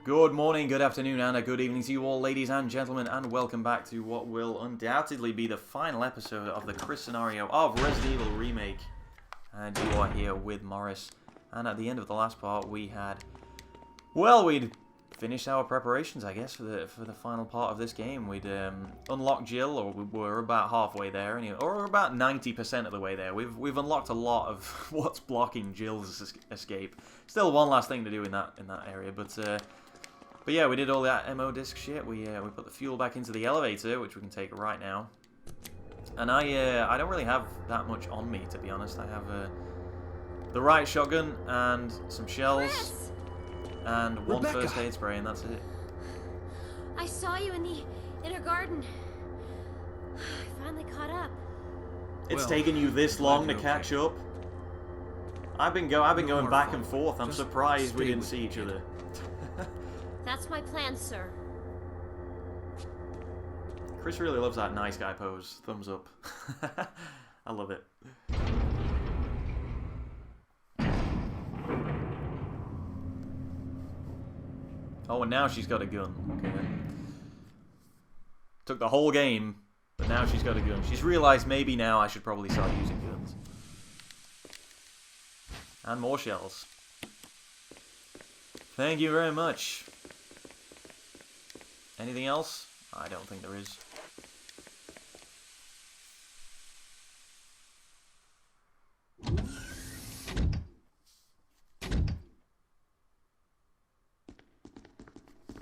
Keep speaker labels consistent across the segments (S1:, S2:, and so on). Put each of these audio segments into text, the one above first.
S1: Good morning, good afternoon, and a good evening to you all, ladies and gentlemen, and welcome back to what will undoubtedly be the final episode of the Chris scenario of Resident Evil Remake. And you are here with Morris. And at the end of the last part, we had... well, we'd finished our preparations, I guess, for the final part of this game. We'd unlocked Jill, or we were about halfway there, anyway, or we're about 90% of the way there. We've unlocked a lot of what's blocking Jill's escape. Still one last thing to do in that area, but yeah, we did all that MO disc shit. We put the fuel back into the elevator, which we can take right now. And I don't really have that much on me, to be honest. I have the right shotgun and some shells and one first aid spray, and that's it.
S2: I saw you in the inner garden. I finally caught up.
S1: It's taken you this long to catch up. I've been going back and forth. I'm surprised we didn't see each other.
S2: That's my plan, sir.
S1: Chris really loves that nice guy pose. Thumbs up. I love it. Oh, and now she's got a gun. Okay, then. Took the whole game, but now she's got a gun. She's realized maybe now I should probably start using guns. And more shells. Thank you very much. Anything else? I don't think there is.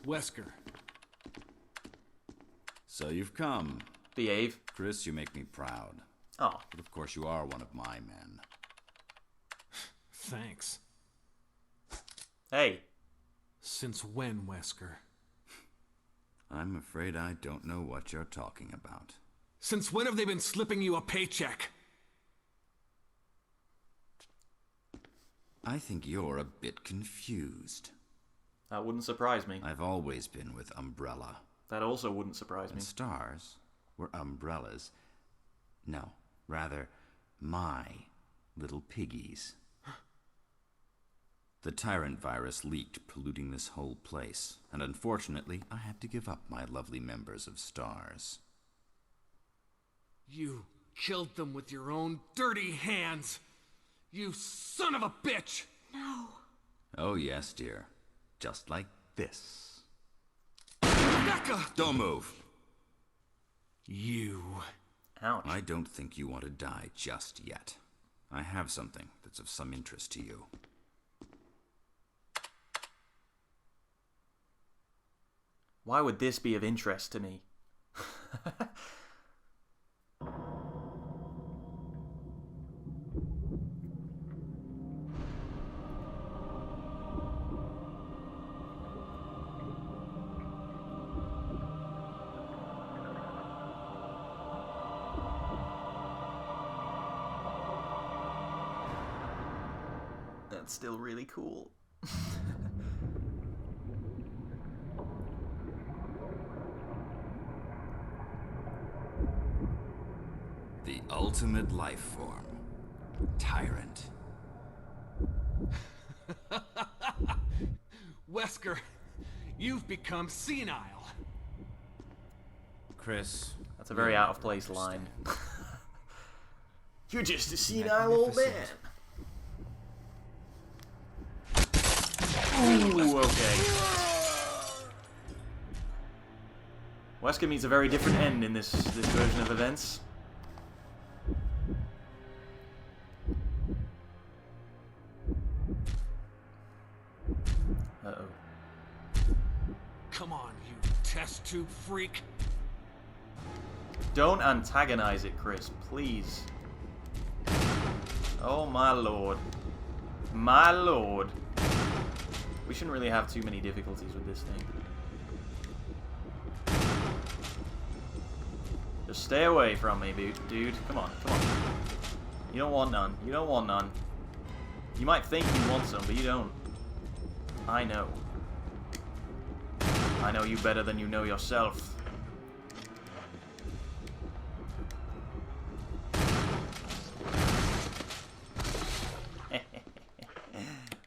S3: Wesker. So you've come.
S1: Behave.
S3: Chris, you make me proud.
S1: Oh.
S3: But of course you are one of my men.
S4: Thanks.
S1: Hey.
S4: Since when, Wesker?
S3: I'm afraid I don't know what you're talking about.
S4: Since when have they been slipping you a paycheck?
S3: I think you're a bit confused.
S1: That wouldn't surprise me.
S3: I've always been with Umbrella.
S1: That also wouldn't surprise me.
S3: And stars were Umbrella's. No, rather, my little piggies. The Tyrant virus leaked, polluting this whole place, and unfortunately, I had to give up my lovely members of Stars.
S4: You killed them with your own dirty hands! You son of a bitch!
S2: No.
S3: Oh yes, dear. Just like this.
S4: Rebecca!
S3: Don't move!
S4: You...
S1: Ouch.
S3: I don't think you want to die just yet. I have something that's of some interest to you.
S1: Why would this be of interest to me? That's still really cool.
S3: The ultimate life form. Tyrant.
S4: Wesker, you've become senile.
S3: Chris.
S1: That's a very out of place line. You're just a senile old man. Ooh, okay. Wesker meets a very different end in this version of events. Uh-oh.
S4: Come on, you test tube freak.
S1: Don't antagonize it, Chris, please. Oh my lord. My lord. We shouldn't really have too many difficulties with this thing. Just stay away from me, dude. Come on, come on. You don't want none. You don't want none. You might think you want some, but you don't. I know. I know you better than you know yourself.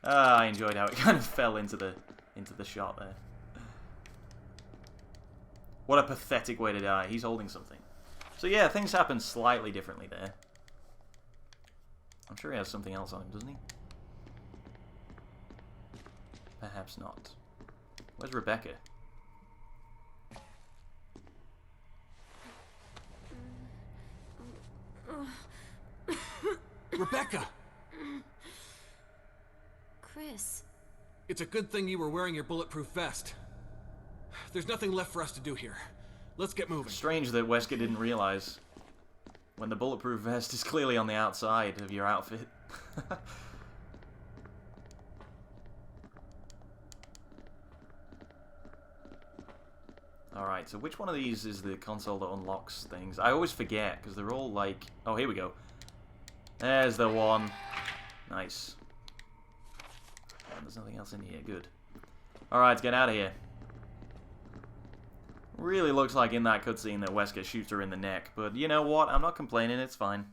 S1: I enjoyed how it kind of fell into the into the shot there. What a pathetic way to die. He's holding something. So yeah, things happen slightly differently there. I'm sure he has something else on him, doesn't he? Perhaps not. Where's Rebecca?
S4: Rebecca!
S2: Chris.
S4: It's a good thing you were wearing your bulletproof vest. There's nothing left for us to do here. Let's get moving.
S1: Strange that Wesker didn't realize when the bulletproof vest is clearly on the outside of your outfit. Alright, so which one of these is the console that unlocks things? I always forget, because they're all like... Oh, here we go. There's the one. Nice. And there's nothing else in here. Good. Alright, let's get out of here. Really looks like in that cutscene that Wesker shoots her in the neck, but you know what? I'm not complaining, it's fine.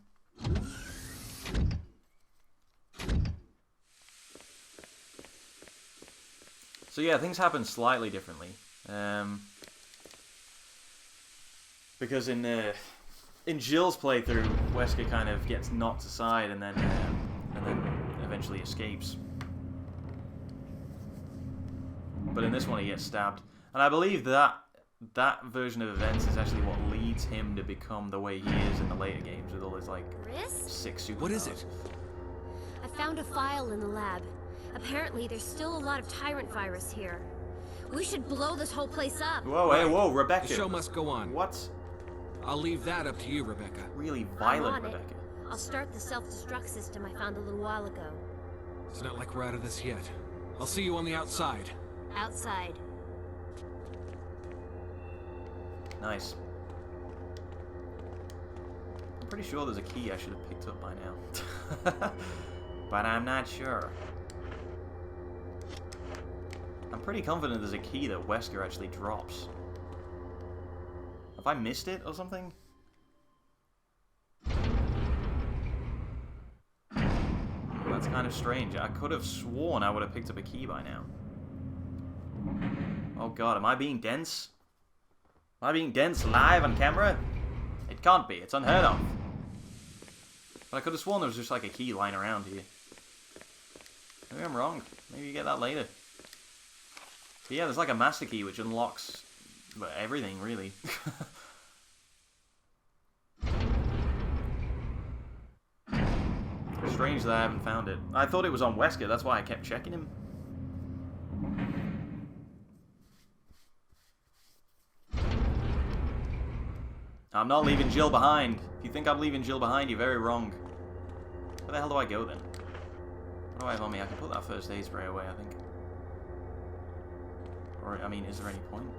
S1: So yeah, things happen slightly differently. Because in Jill's playthrough, Wesker kind of gets knocked aside and then eventually escapes. But in this one, he gets stabbed, and I believe that version of events is actually what leads him to become the way he is in the later games with all his like
S2: Chris?
S1: 6 superpowers.
S4: What is it?
S2: I found a file in the lab. Apparently, there's still a lot of Tyrant virus here. We should blow this whole place up.
S1: Whoa, hey, whoa, Rebecca.
S4: The show must go on.
S1: What?
S4: I'll leave that up to you, Rebecca.
S1: Really
S2: I'm
S1: violent,
S2: on it.
S1: Rebecca.
S2: I'll start the self-destruct system I found a little while ago.
S4: It's not like we're out of this yet. I'll see you on the outside.
S2: Outside.
S1: Nice. I'm pretty sure there's a key I should have picked up by now. But I'm not sure. I'm pretty confident there's a key that Wesker actually drops. Have I missed it or something? That's kind of strange. I could have sworn I would have picked up a key by now. Oh god, am I being dense? Am I being dense live on camera? It can't be, it's unheard of. But I could have sworn there was just like a key lying around here. Maybe I'm wrong. Maybe you get that later. But yeah, there's like a master key which unlocks everything, really. Strange that I haven't found it. I thought it was on Wesker, that's why I kept checking him. I'm not leaving Jill behind. If you think I'm leaving Jill behind, you're very wrong. Where the hell do I go then? What do I have on me? I can put that first aid spray away, I think. Or, I mean, is there any point?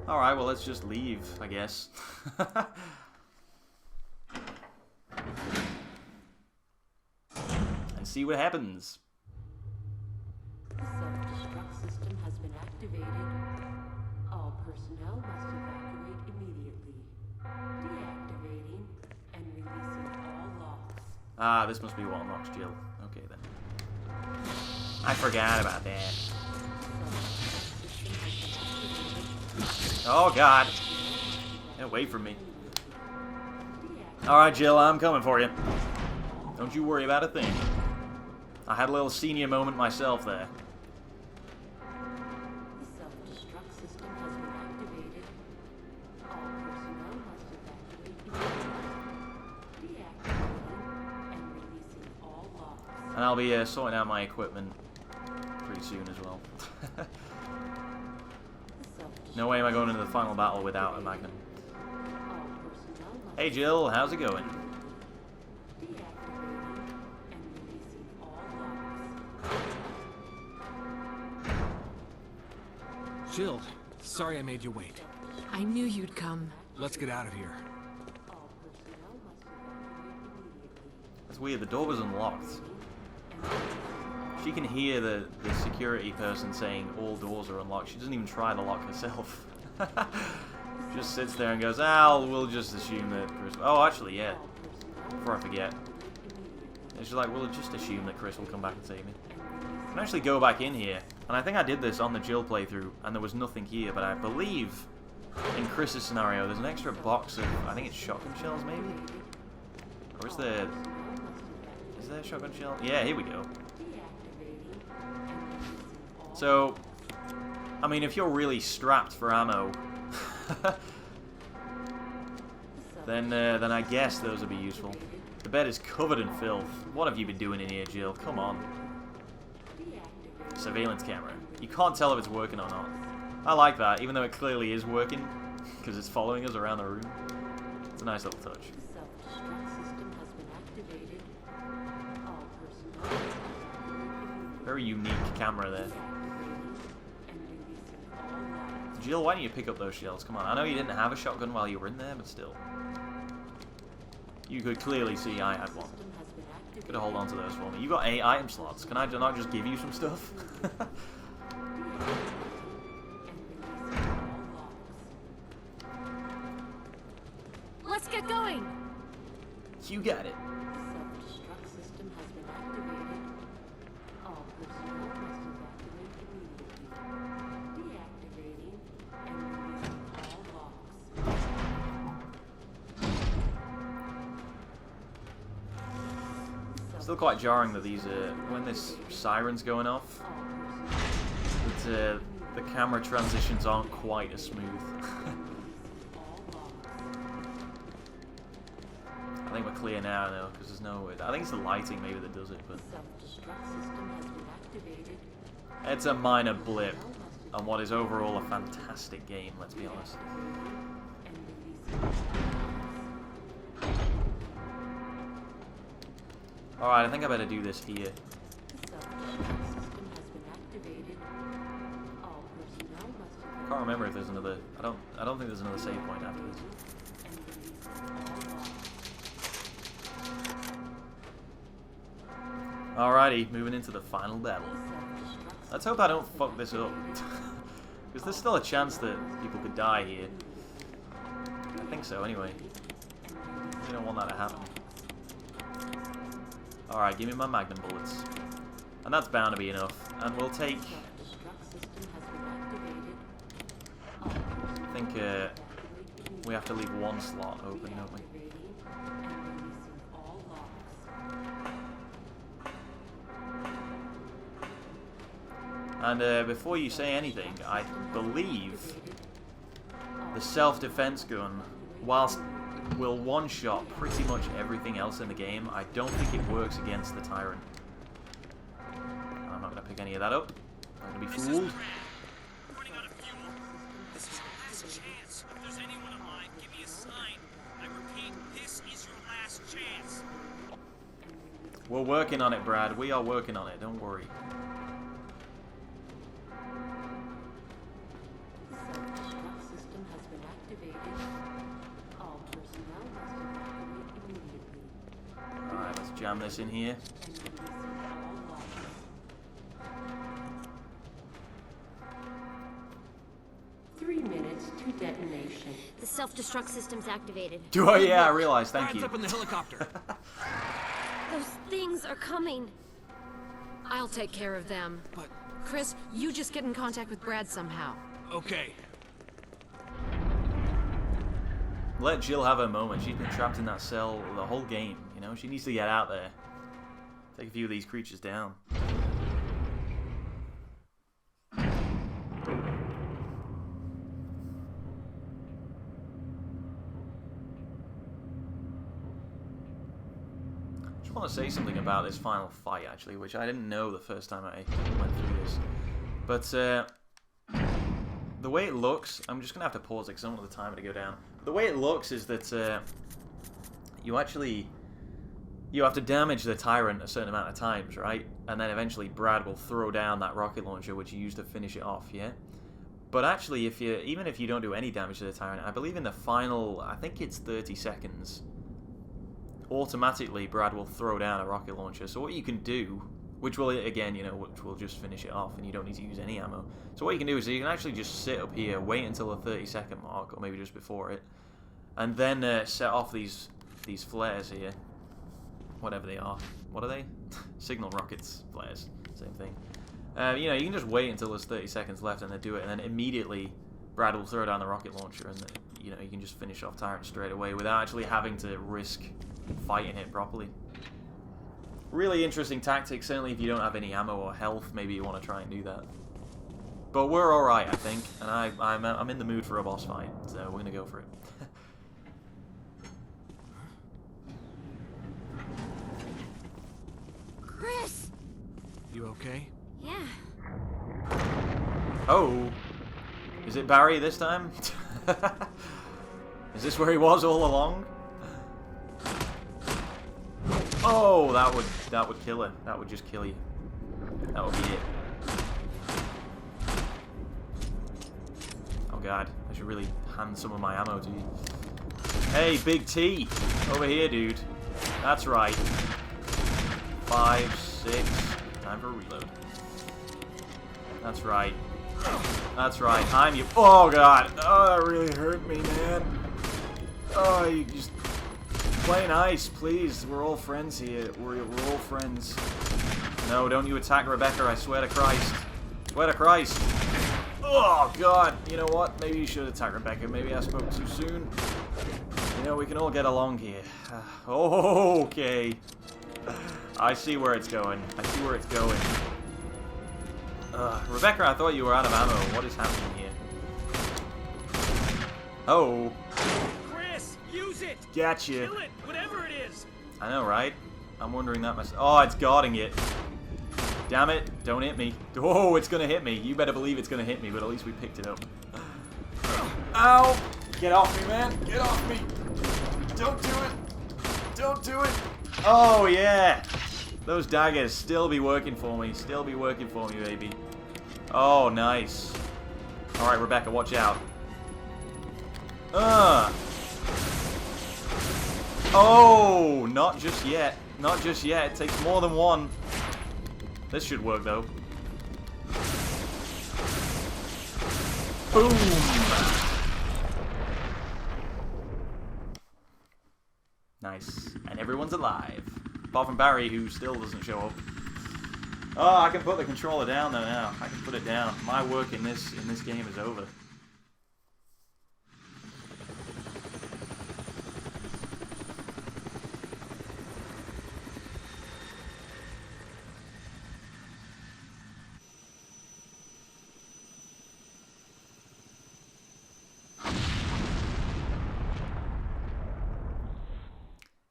S1: Alright, well, let's just leave, I guess. And see what happens.
S5: The self-destruct system has been activated. All personnel must evacuate immediately. Deactivating and releasing all locks.
S1: Ah, this must be what unlocks Jill. Okay, then. I forgot about that. Oh, God. Get away from me. Alright, Jill, I'm coming for you. Don't you worry about a thing. I had a little senior moment myself there.
S5: The self-destruct system has been activated. All personnel must evacuate immediately. Deactivating and releasing all locks.
S1: And I'll be sorting out my equipment pretty soon as well. No way am I going into the final battle without a magnum. Hey Jill, how's it going?
S4: Jill, sorry I made you wait.
S6: I knew you'd come.
S4: Let's get out of here.
S1: That's weird, the door was unlocked. She can hear the security person saying all doors are unlocked. She doesn't even try the lock herself. Just sits there and goes, we'll just assume that Chris... Oh, actually, yeah. Before I forget. And she's like, we'll just assume that Chris will come back and save me. can actually go back in here. And I think I did this on the Jill playthrough, and there was nothing here, but I believe in Chris's scenario there's an extra box of, I think it's shotgun shells maybe? Or is there shotgun shell? Yeah, here we go. So, I mean, if you're really strapped for ammo, then I guess those would be useful. The bed is covered in filth. What have you been doing in here, Jill? Come on. Surveillance camera. You can't tell if it's working or not. I like that, even though it clearly is working, because it's following us around the room. It's a nice little touch. Very unique camera there. Jill, why don't you pick up those shells? Come on, I know you didn't have a shotgun while you were in there, but still. You could clearly see I had one. Gotta hold on to those for me. You got 8 item slots. Can I not just give you some stuff?
S6: Let's get going.
S1: You got it.
S5: Self-destruct system has been activated. All personnel must evacuate immediately. Deactivating and releasing all locks.
S1: Still quite jarring that these when this siren's going off, that the camera transitions aren't quite as smooth. I think we're clear now, though, because there's no. I think it's the lighting maybe that does it, but
S5: Self-destruct system has been activated.
S1: it's a minor blip on what is overall a fantastic game. Let's be honest.
S5: And releasing
S1: All right, I think I better do this here.
S5: the self-destruct system has been activated. All personnel must
S1: I can't remember if there's another. I don't think there's another save point after this.
S5: and releasing all locks.
S1: Alrighty, moving into the final battle. Let's hope I don't fuck this up. Because there's still a chance that people could die here. I think so, anyway. You don't want that to happen. Alright, give me my magnum bullets. And that's bound to be enough. And we'll take...
S5: Self-destruct system has been activated.
S1: I think we have to leave one slot open, don't we?
S5: Deactivating and releasing all locks.
S1: And before you say anything, I believe the self-defense gun, whilst will one-shot pretty much everything else in the game, I don't think it works against the Tyrant. I'm not going to pick any of that up. I'm going to be fooled.
S7: Running out of fuel. This is your last chance. If there's anyone alive, give me a sign. I repeat, this is your last chance.
S1: We're working on it, Brad. We are working on it. Don't worry.
S5: Self-destruct system has been activated. All personnel must evacuate immediately.
S1: Alright, let's jam this in here.
S5: And releasing all locks. Three minutes to detonation.
S2: The self-destruct system's activated.
S1: Do I? Yeah, I realized. Thank
S4: Brad's
S1: you.
S4: up in the helicopter.
S2: Those things are coming.
S6: I'll take care of them.
S4: But,
S6: Chris, you just get in contact with Brad somehow.
S4: okay.
S1: Let Jill have her moment. She's been trapped in that cell the whole game, you know? She needs to get out there. Take a few of these creatures down. Just want to say something about this final fight, actually, which I didn't know the first time I went through this. But, the way it looks, I'm just going to have to pause it because I don't want the timer to go down. The way it looks is that you have to damage the Tyrant a certain amount of times, right? And then eventually Brad will throw down that rocket launcher which you used to finish it off, yeah? But actually, even if you don't do any damage to the Tyrant, I believe in the final, I think it's 30 seconds, automatically Brad will throw down a rocket launcher. So what you can do, which will, again, you know, which will just finish it off and you don't need to use any ammo. So what you can do is you can actually just sit up here, wait until the 30-second mark, or maybe just before it, and then set off these flares here. Whatever they are. What are they? Signal rockets, flares, same thing. You know, you can just wait until there's 30 seconds left and then do it, and then immediately Brad will throw down the rocket launcher, and you know, you can just finish off Tyrant straight away without actually having to risk fighting it properly. Really interesting tactic. Certainly, if you don't have any ammo or health, maybe you want to try and do that. But we're all right, I think, and I'm in the mood for a boss fight, so we're gonna go for it.
S2: Chris!
S4: You okay?
S2: Yeah.
S1: Oh, is it Barry this time? Is this where he was all along? Oh, that would kill him. That would just kill you. That would be it. Oh god, I should really hand some of my ammo to you. Hey, Big T, over here, dude. That's right. 5, 6. Time for a reload. That's right. That's right. I'm you. Oh god. Oh, that really hurt me, man. Oh, you just play nice, please. We're all friends here. We're all friends. No, don't you attack Rebecca, I swear to Christ. Swear to Christ. Oh, God. You know what? Maybe you should attack Rebecca. Maybe I spoke too soon. You know, we can all get along here. Okay. I see where it's going. I see where it's going. Rebecca, I thought you were out of ammo. What is happening here? Oh.
S7: Chris, use it!
S1: Gotcha.
S7: Kill it, whatever it is!
S1: I know, right? I'm wondering that myself. Oh, it's guarding it. Damn it. Don't hit me. Oh, it's gonna hit me. You better believe it's gonna hit me, but at least we picked it up. Ow! Get off me, man. Get off me. Don't do it. Don't do it. Oh, yeah. Those daggers still be working for me. Still be working for me, baby. Oh, nice. Alright, Rebecca, watch out. Oh, not just yet. Not just yet. It takes more than one. This should work, though. Boom! Nice. And everyone's alive. Apart from Barry, who still doesn't show up. Oh, I can put the controller down, though, now. I can put it down. My work in this game is over.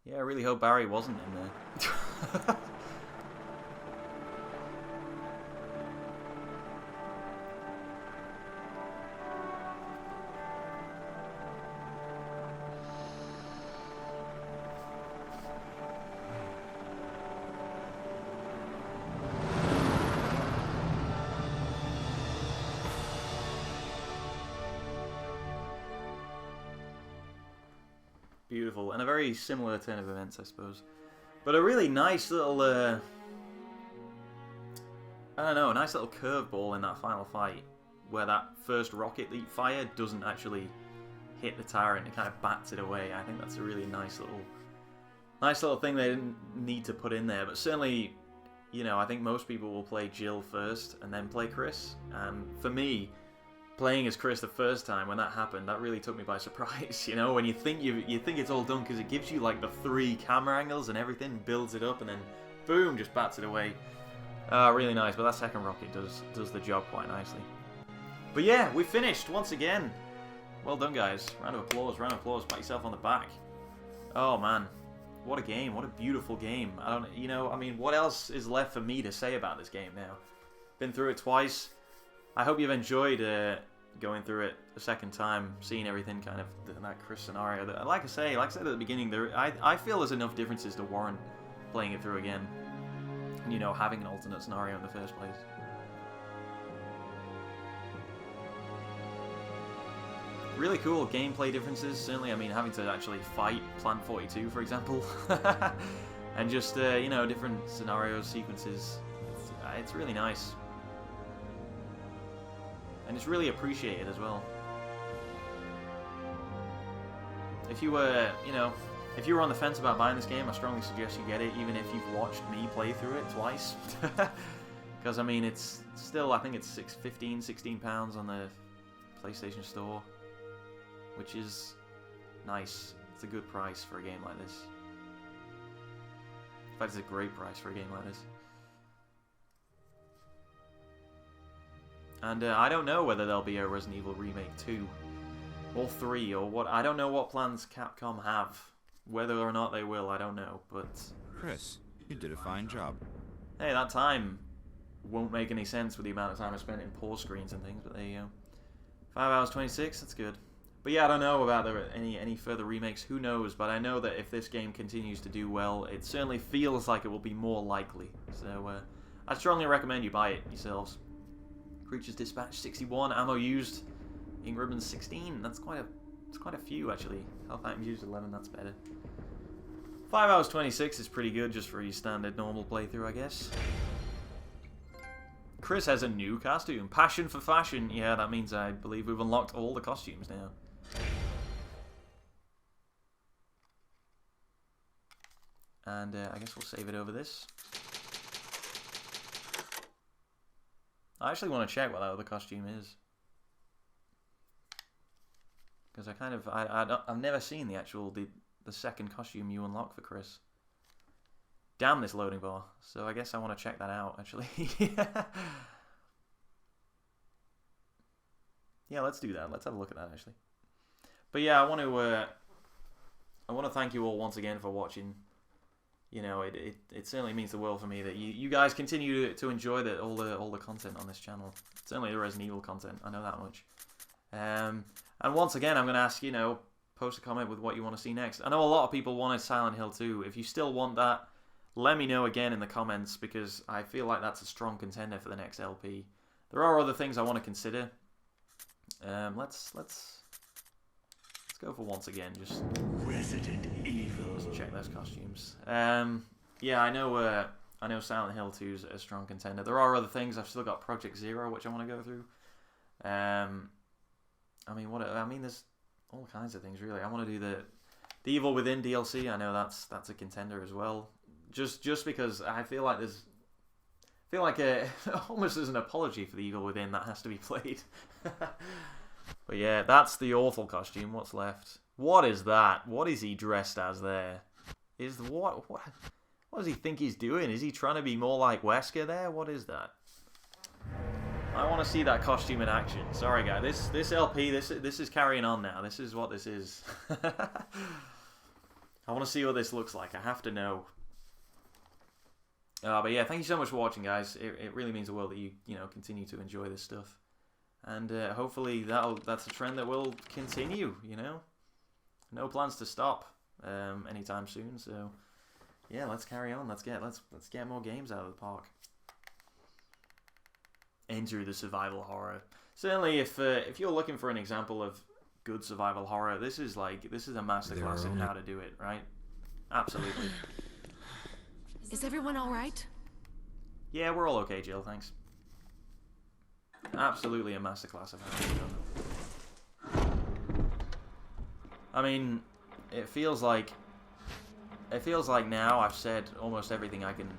S1: Yeah, I really hope Barry wasn't in there. Beautiful, and a very similar turn of events, I suppose. But a really nice little, I don't know, a nice little curveball in that final fight, where that first rocket that you fire doesn't actually hit the Tyrant, it kind of bats it away. I think that's a really nice little thing they didn't need to put in there. But certainly, you know, I think most people will play Jill first and then play Chris. For me, playing as Chris the first time when that happened, that really took me by surprise. You know, when you think it's all done, because it gives you like the 3 camera angles and everything, builds it up, and then boom, just bats it away. Really nice. But that second rocket does the job quite nicely. But yeah, we finished once again. Well done, guys. Round of applause. Round of applause. Pat yourself on the back. Oh man, what a game! What a beautiful game. You know, I mean, what else is left for me to say about this game now? Been through it twice. I hope you've enjoyed going through it a second time, seeing everything kind of in that Chris scenario. Like I said at the beginning, I feel there's enough differences to warrant playing it through again. And, you know, having an alternate scenario in the first place. Really cool gameplay differences. Certainly, I mean, having to actually fight Plant 42, for example, and just you know, different scenarios, sequences. It's really nice. And it's really appreciated as well. If you were, you know, if you were on the fence about buying this game, I strongly suggest you get it, even if you've watched me play through it twice. Because, I mean, it's still, I think it's £16 on the PlayStation Store. Which is nice. It's a good price for a game like this. In fact, it's a great price for a game like this. And I don't know whether there'll be a Resident Evil Remake 2 or 3 or what. I don't know what plans Capcom have. Whether or not they will, I don't know. But
S3: Chris, you did a fine job.
S1: hey, that time won't make any sense with the amount of time I spent in pause screens and things. But there you go. 5 hours 26. That's good. But yeah, I don't know about any further remakes. Who knows? But I know that if this game continues to do well, it certainly feels like it will be more likely. So I strongly recommend you buy it yourselves. Creatures dispatched 61, ammo used, ink ribbons 16. That's quite a few actually. Health items used 11. That's better. 5 hours 26 is pretty good just for your standard normal playthrough, I guess. Chris has a new costume. Passion for fashion. Yeah, that means I believe we've unlocked all the costumes now. And I guess we'll save it over this. I actually want to check what that other costume is. Because I've never seen the second costume you unlock for Chris. Damn this loading bar. So I guess I want to check that out, actually. Yeah, let's do that. Let's have a look at that, actually. But yeah, I want to thank you all once again for watching. You know, it certainly means the world for me that you guys continue to enjoy all the content on this channel. Certainly the Resident Evil content, I know that much. And once again, I'm going to ask, post a comment with what you want to see next. I know a lot of people wanted Silent Hill 2. If you still want that, let me know again in the comments, because I feel like that's a strong contender for the next LP. There are other things I want to consider. Let's go for once again. Just
S8: Resident Evil.
S1: Just check those costumes. Yeah, I know Silent Hill 2 is a strong contender. There are other things. I've still got Project Zero, which I want to go through. I mean, there's all kinds of things really. I want to do the Evil Within DLC. I know that's a contender as well. Just because I feel like almost as an apology for the Evil Within that has to be played. But yeah, that's the awful costume. What's left? What is that? What is he dressed as there? What does he think he's doing? Is he trying to be more like Wesker there? What is that? I want to see that costume in action. Sorry, guys. This LP, this is carrying on now. This is what this is. I want to see what this looks like. I have to know. But yeah, thank you so much for watching, guys. It really means the world that you continue to enjoy this stuff. And hopefully that's a trend that will continue, No plans to stop anytime soon, so yeah, let's carry on. Let's get more games out of the park. Enter the survival horror. Certainly if you're looking for an example of good survival horror, this is a masterclass in how to do it, right? Absolutely.
S6: Is everyone all right?
S1: Yeah, we're all okay, Jill, thanks. Absolutely a masterclass of how to do it. I mean, it feels like now I've said almost everything I can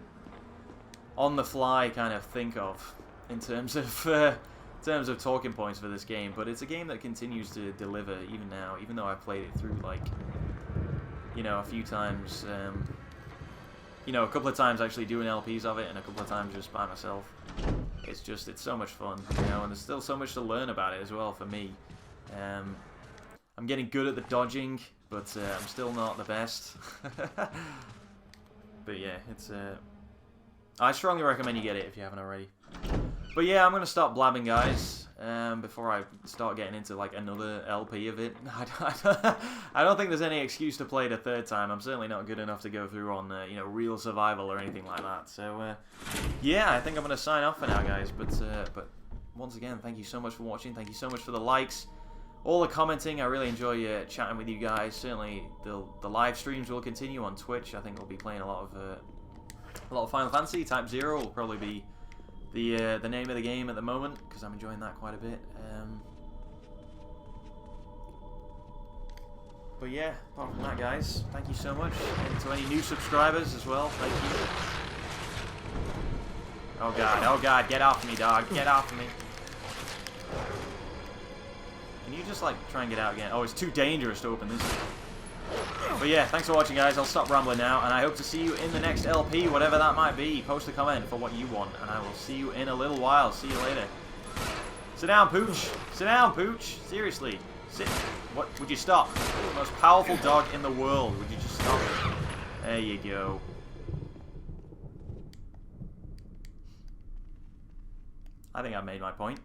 S1: on the fly kind of think of in terms of talking points for this game, but it's a game that continues to deliver even now, even though I've played it through a few times, a couple of times actually doing LPs of it and a couple of times just by myself. It's so much fun, and there's still so much to learn about it as well for me. I'm getting good at the dodging, but I'm still not the best. But yeah, I strongly recommend you get it if you haven't already. But yeah, I'm going to stop blabbing, guys, before I start getting into another LP of it. I don't think there's any excuse to play it a third time. I'm certainly not good enough to go through on real survival or anything like that. So yeah, I think I'm going to sign off for now, guys. But once again, thank you so much for watching. Thank you so much for the likes, all the commenting. I really enjoy chatting with you guys. Certainly the live streams will continue on Twitch. I think we'll be playing a lot of Final Fantasy. Type 0 will probably be the name of the game at the moment, because I'm enjoying that quite a bit. But yeah, apart from that, guys, thank you so much. And to any new subscribers as well, thank you. Oh god, get off me, dog. Get off me. Can you just, like, try and get out again? Oh, it's too dangerous to open this. But yeah, thanks for watching, guys. I'll stop rambling now, and I hope to see you in the next LP, whatever that might be. Post a comment for what you want, and I will see you in a little while. See you later. Sit down, Pooch. Sit down, Pooch. Seriously. Sit. What? Would you stop? The most powerful dog in the world. Would you just stop? There you go. I think I've made my point.